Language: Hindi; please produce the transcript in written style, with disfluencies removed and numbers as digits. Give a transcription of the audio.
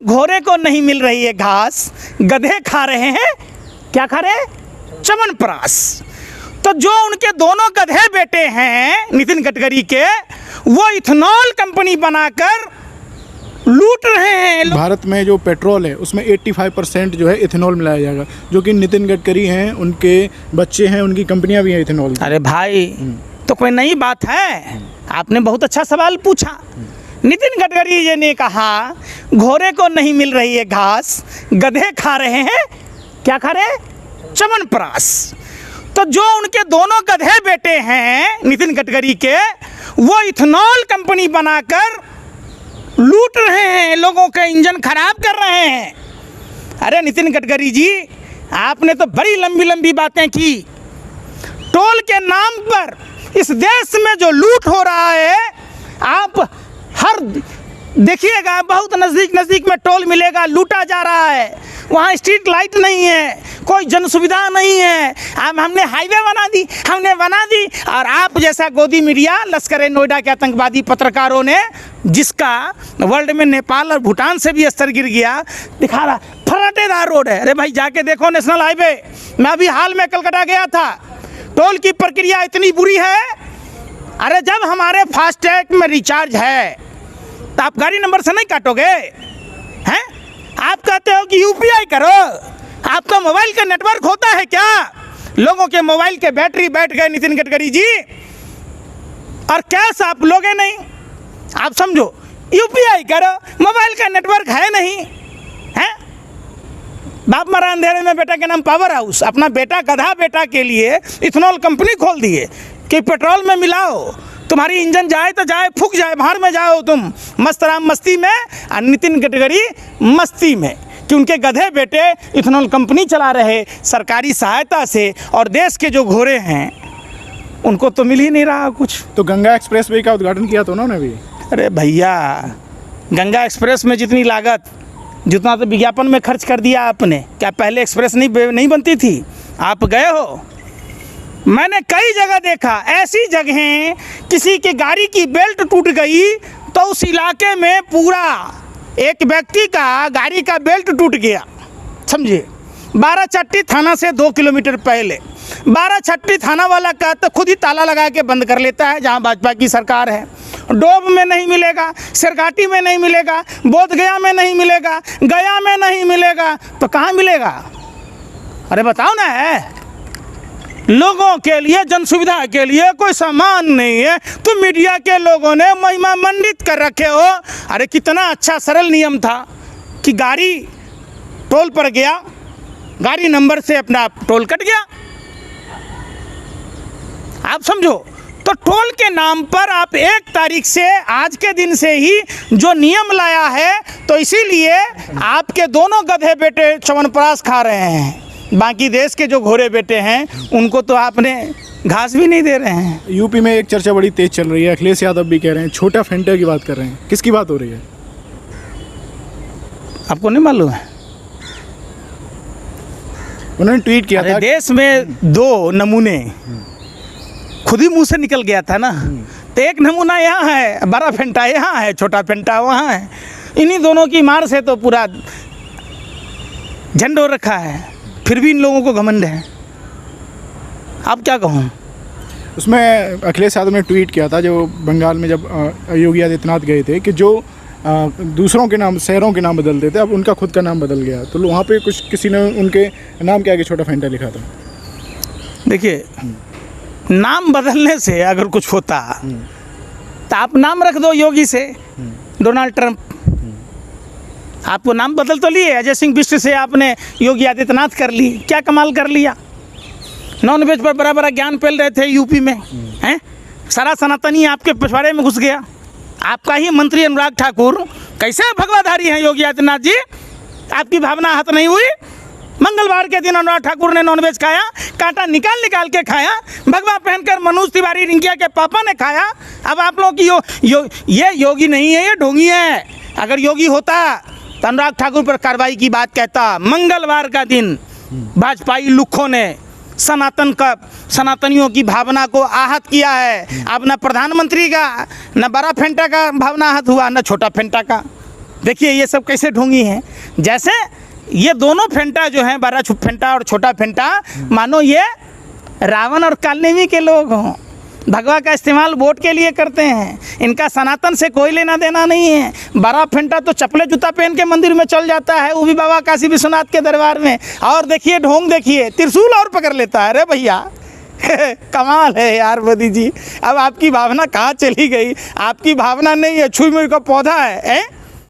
घोड़े को नहीं मिल रही है घास, गधे खा रहे हैं, क्या खा रहे हैं? च्यवनप्राश। तो जो उनके दोनों गधे बेटे हैं नितिन गडकरी के, वो इथेनॉल कंपनी बनाकर लूट रहे हैं। भारत में जो पेट्रोल है उसमें 85% जो है इथेनॉल मिलाया जाएगा, जो कि नितिन गडकरी हैं, उनके बच्चे हैं, उनकी कंपनियां भी हैं इथेनॉल की। अरे भाई, तो कोई नई बात है? आपने बहुत अच्छा सवाल पूछा। नितिन गडकरी जी ने कहा घोड़े को नहीं मिल रही है घास, गधे खा रहे हैं, क्या खा रहे हैं? च्यवनप्राश। तो जो उनके दोनों गधे बेटे हैं नितिन गडकरी के, वो इथेनॉल कंपनी बनाकर लूट रहे हैं, लोगों के इंजन खराब कर रहे हैं। अरे नितिन गडकरी जी, आपने तो बड़ी लंबी लंबी बातें की। टोल के नाम पर इस देश में जो लूट हो रहा है, आप हर देखिएगा, बहुत नज़दीक में टोल मिलेगा, लूटा जा रहा है। वहाँ स्ट्रीट लाइट नहीं है, कोई जन सुविधा नहीं है। हमने हाईवे बना दी, और आप जैसा गोदी मीडिया, लश्कर ए नोएडा के आतंकवादी पत्रकारों ने, जिसका वर्ल्ड में नेपाल और भूटान से भी स्तर गिर गया, दिखा रहा फराटेदार रोड है। अरे भाई, जाके देखो नेशनल हाईवे। मैं अभी हाल में कलकत्ता गया था, टोल की प्रक्रिया इतनी बुरी है। अरे जब हमारे फास्टैग में रिचार्ज है तो आप गाड़ी नंबर से नहीं काटोगे हैं? आप कहते हो कि यूपीआई करो। आपका मोबाइल का नेटवर्क होता है क्या? लोगों के मोबाइल के बैटरी बैठ गए नितिन गडकरी जी, और कैश आप लोगे नहीं। आप समझो, यूपीआई करो, मोबाइल का नेटवर्क है नहीं है। बाप मरा अंधेरे में, बेटा के नाम पावर हाउस। अपना बेटा, गधा बेटा के लिए इथेनॉल कंपनी खोल दिए कि पेट्रोल में मिलाओ, तुम्हारी इंजन जाए तो जाए, फूक जाए, बाहर में जाओ तुम मस्त राम मस्ती में। और नितिन गडकरी मस्ती में कि उनके गधे बेटे इथेनॉल कंपनी चला रहे सरकारी सहायता से, और देश के जो घोड़े हैं उनको तो मिल ही नहीं रहा कुछ। तो गंगा एक्सप्रेस वे का उद्घाटन किया था उन्होंने भी। अरे भैया, गंगा एक्सप्रेस में जितनी लागत, जितना तो विज्ञापन में खर्च कर दिया आपने। क्या पहले एक्सप्रेस नहीं बनती थी? आप गए हो? मैंने कई जगह देखा, ऐसी जगहें किसी की गाड़ी की बेल्ट टूट गई तो उस इलाके में पूरा एक व्यक्ति का गाड़ी का बेल्ट टूट गया, समझिए। 12 थाना से 2 किलोमीटर पहले 12 थाना वाला का तो खुद ही ताला लगा के बंद कर लेता है, जहाँ भाजपा की सरकार है। डोब में नहीं मिलेगा, सिरघाटी में नहीं मिलेगा, बोधगया में नहीं मिलेगा, गया में नहीं मिलेगा, तो कहाँ मिलेगा? अरे बताओ ना। है लोगों के लिए, जन सुविधा के लिए कोई सामान नहीं है, तो मीडिया के लोगों ने महिमा मंडित कर रखे हो। अरे कितना अच्छा सरल नियम था कि गाड़ी टोल पर गया, गाड़ी नंबर से अपना टोल कट गया। आप समझो, तो टोल के नाम पर आप 1 तारीख से, आज के दिन से ही जो नियम लाया है, तो इसीलिए आपके दोनों गधे बेटे च्यवनप्राश खा रहे हैं। बाकी देश के जो घोड़े बेटे हैं उनको तो आपने घास भी नहीं दे रहे हैं। यूपी में एक चर्चा बड़ी तेज चल रही है, अखिलेश यादव भी कह रहे हैं, छोटा फेंटा की बात कर रहे हैं। किसकी बात हो रही है? आपको नहीं मालूम है? उन्होंने ट्वीट किया था। देश में 2 नमूने खुद ही मुंह से निकल गया था ना। तो एक नमूना यहाँ है, बड़ा फेंटा यहाँ है, छोटा फेंटा वहाँ है। इन्हीं दोनों की मार से तो पूरा झंडो रखा है, फिर भी इन लोगों को घमंड है। आप क्या कहूँ? उसमें अखिलेश यादव ने ट्वीट किया था, जो बंगाल में जब योगी आदित्यनाथ गए थे, कि जो दूसरों के नाम, शहरों के नाम बदलते थे, अब उनका खुद का नाम बदल गया। तो वहाँ पे कुछ किसी ने उनके नाम के आगे छोटा फेंटा लिखा था। देखिए, नाम बदलने से अगर कुछ होता तो आप नाम रख दो योगी से डोनाल्ड ट्रंप। आपको नाम बदल तो लिए, अजय सिंह बिष्ट से आपने योगी आदित्यनाथ कर ली, क्या कमाल कर लिया। नॉनवेज पर बड़ा बड़ा ज्ञान फैल रहे थे यूपी में, हैं? सारा सनातनी आपके पिछवाड़े में घुस गया। आपका ही मंत्री अनुराग ठाकुर कैसे भगवाधारी हैं योगी आदित्यनाथ जी? आपकी भावना हत नहीं हुई? मंगलवार के दिन अनुराग ठाकुर ने नॉनवेज खाया, कांटा निकाल के खाया, भगवा पहनकर मनोज तिवारी रिंकिया के पापा ने खाया। अब आप लोग की ये योगी नहीं है, ये ढोंगी है। अगर योगी होता तो अनुराग ठाकुर पर कार्रवाई की बात कहता। मंगलवार का दिन भाजपाई लुक्खों ने सनातनियों की भावना को आहत किया है। अब न प्रधानमंत्री का, न बड़ा फेंटा का भावना आहत हुआ, न छोटा फेंटा का। देखिए ये सब कैसे ढोंगी हैं, जैसे ये दोनों फेंटा जो हैं, बड़ा फेंटा और छोटा फेंटा, मानो ये रावण और कालनेमी के लोग हों। भगवा का इस्तेमाल वोट के लिए करते हैं, इनका सनातन से कोई लेना देना नहीं है। बड़ा फेंटा तो चप्पले जूता पहन के मंदिर में चल जाता है, वो भी बाबा काशी विश्वनाथ के दरबार में। और देखिए ढोंग, देखिए त्रिशूल और पकड़ लेता है। अरे भैया कमाल है यार मोदी जी। अब आपकी भावना कहाँ चली गई? आपकी भावना नहीं है, छुई मुई का पौधा है,